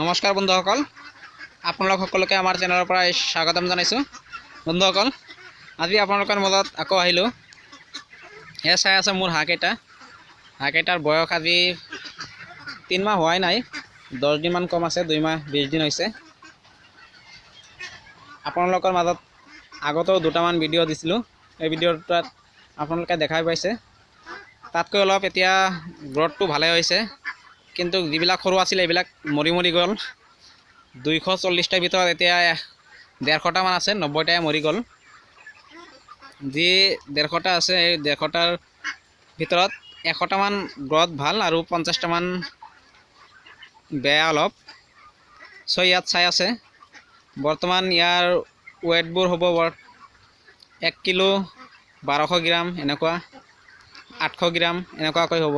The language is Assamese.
নমস্কাৰ বন্ধুসকল, আপোনালোক সকলোকে আমাৰ চেনেলৰ পৰা স্বাগতম জনাইছোঁ। বন্ধুসকল, আজি আপোনালোকৰ মাজত আকৌ আহিলোঁ। এয়া চাই আছে মোৰ হাঁহকেইটাৰ বয়স আজি 3 মাহ হোৱাই নাই, 10 দিনমান কম আছে, 2 মাহ 20 দিন হৈছে। আপোনালোকৰ মাজত আগতেও দুটামান ভিডিঅ' দিছিলোঁ, এই ভিডিঅ'টোত আপোনালোকে দেখাই পাইছে। তাতকৈ অলপ এতিয়া গ্ৰথটো ভালে হৈছে, কিন্তু যিবিলাক সৰু আছিলে এইবিলাক মৰি গ'ল। 240টাৰ ভিতৰত এতিয়া 150টামান আছে, 90টাই মৰি গ'ল। যি 150টা আছে, এই 150টাৰ ভিতৰত 100টামান গ্ৰথ ভাল আৰু 50টামান বেয়া অলপ। ইয়াত চাই আছে বৰ্তমান ইয়াৰ ৱেটবোৰ হ'ব 1 কিলো 1200 গ্ৰাম, এনেকুৱা 800 গ্ৰাম এনেকুৱাকৈ হ'ব।